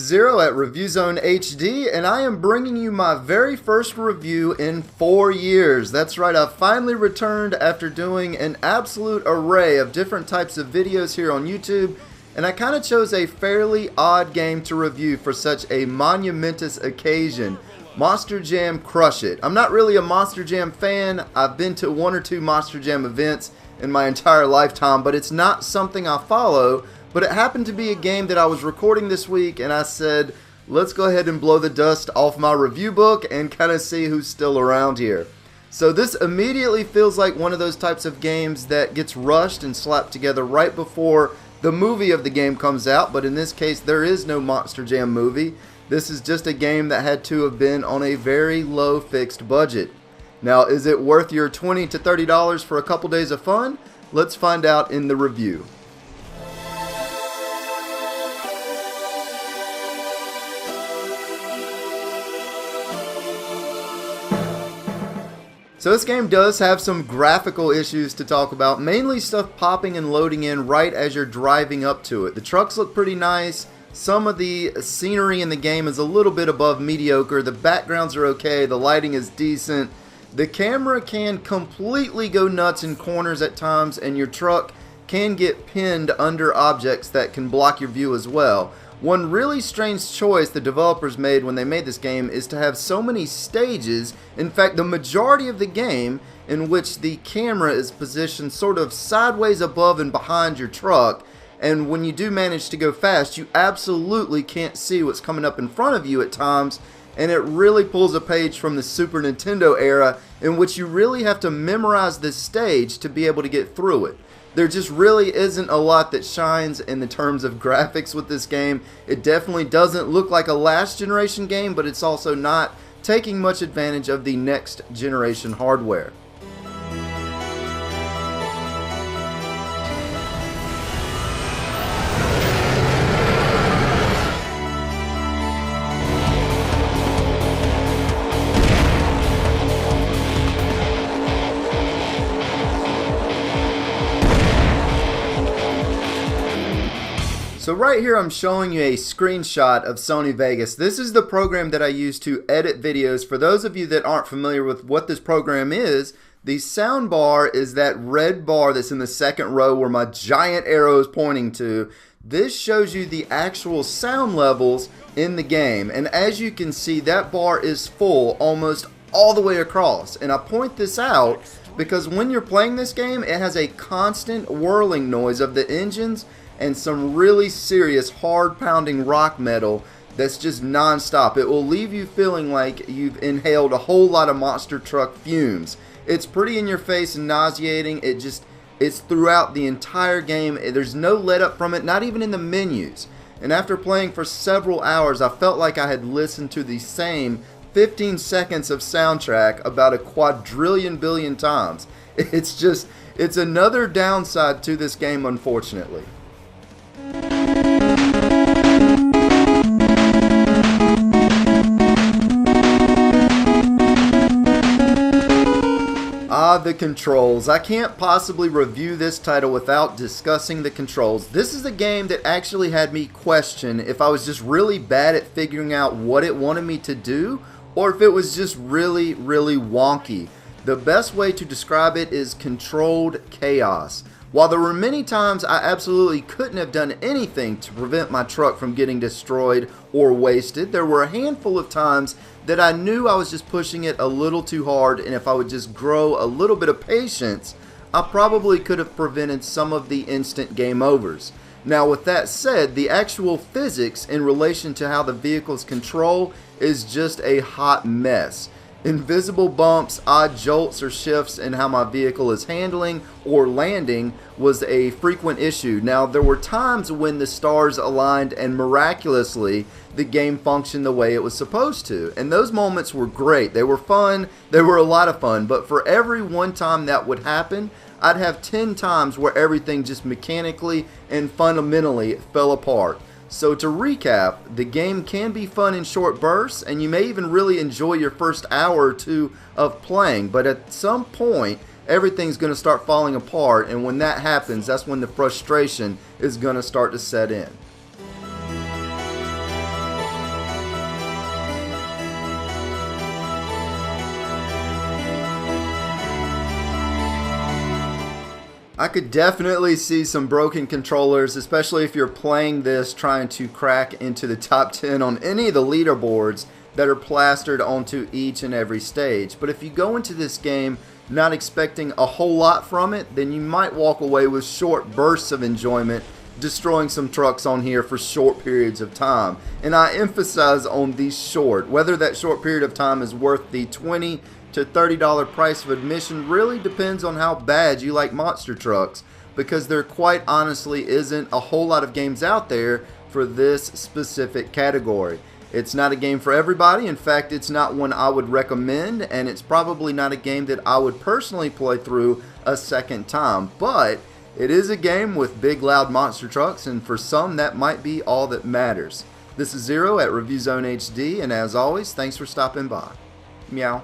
Zero at ReviewZoneHD, and I am bringing you my very first review in 4 years. That's right, I've finally returned after doing an absolute array of different types of videos here on YouTube, and I kind of chose a fairly odd game to review for such a monumentous occasion. Monster Jam Crush It. I'm not really a Monster Jam fan. I've been to 1 or 2 Monster Jam events in my entire lifetime, but it's not something I follow. But it happened to be a game that I was recording this week, and I said, let's go ahead and blow the dust off my review book and kind of see who's still around here. So this immediately feels like one of those types of games that gets rushed and slapped together right before the movie of the game comes out, but in this case there is no Monster Jam movie. This is just a game that had to have been on a very low fixed budget. Now, is it worth your $20 to $30 for a couple days of fun? Let's find out in the review. So this game does have some graphical issues to talk about, mainly stuff popping and loading in right as you're driving up to it. The trucks look pretty nice. Some of the scenery in the game is a little bit above mediocre. The backgrounds are okay. The lighting is decent. The camera can completely go nuts in corners at times, and your truck can get pinned under objects that can block your view as well. One really strange choice the developers made when they made this game is to have so many stages, in fact the majority of the game, in which the camera is positioned sort of sideways above and behind your truck, and when you do manage to go fast you absolutely can't see what's coming up in front of you at times, and it really pulls a page from the Super Nintendo era in which you really have to memorize this stage to be able to get through it. There just really isn't a lot that shines in the terms of graphics with this game. It definitely doesn't look like a last generation game, but it's also not taking much advantage of the next generation hardware. So right here I'm showing you a screenshot of Sony Vegas. This is the program that I use to edit videos. For those of you that aren't familiar with what this program is, the sound bar is that red bar that's in the second row where my giant arrow is pointing to. This shows you the actual sound levels in the game, and as you can see that bar is full almost all the way across, and I point this out because when you're playing this game it has a constant whirling noise of the engines and some really serious hard pounding rock metal that's just non-stop. It will leave you feeling like you've inhaled a whole lot of monster truck fumes. It's pretty in your face and nauseating. It's throughout the entire game. There's no let up from it, not even in the menus. And after playing for several hours I felt like I had listened to the same 15 seconds of soundtrack about a quadrillion billion times. It's another downside to this game, unfortunately. The controls. I can't possibly review this title without discussing the controls. This is a game that actually had me question if I was just really bad at figuring out what it wanted me to do, or if it was just really wonky. The best way to describe it is controlled chaos. While there were many times I absolutely couldn't have done anything to prevent my truck from getting destroyed or wasted, there were a handful of times that I knew I was just pushing it a little too hard, and if I would just grow a little bit of patience, I probably could have prevented some of the instant game overs. Now with that said, the actual physics in relation to how the vehicles control is just a hot mess. Invisible bumps, odd jolts or shifts in how my vehicle is handling or landing was a frequent issue. Now there were times when the stars aligned and miraculously the game functioned the way it was supposed to, and those moments were great. They were fun, they were a lot of fun, but for every one time that would happen, I'd have 10 times where everything just mechanically and fundamentally fell apart. So to recap, the game can be fun in short bursts, and you may even really enjoy your first hour or two of playing, but at some point everything's going to start falling apart, and when that happens, that's when the frustration is going to start to set in. I could definitely see some broken controllers, especially if you're playing this trying to crack into the top 10 on any of the leaderboards that are plastered onto each and every stage. But if you go into this game not expecting a whole lot from it, then you might walk away with short bursts of enjoyment, destroying some trucks on here for short periods of time. And I emphasize on these short. Whether that short period of time is worth the $20 to $30 price of admission really depends on how bad you like monster trucks, because there quite honestly isn't a whole lot of games out there for this specific category. It's not a game for everybody. In fact, it's not one I would recommend, and it's probably not a game that I would personally play through a second time. But it is a game with big loud monster trucks, and for some that might be all that matters. This is Zero at ReviewZoneHD, and as always, thanks for stopping by. Meow.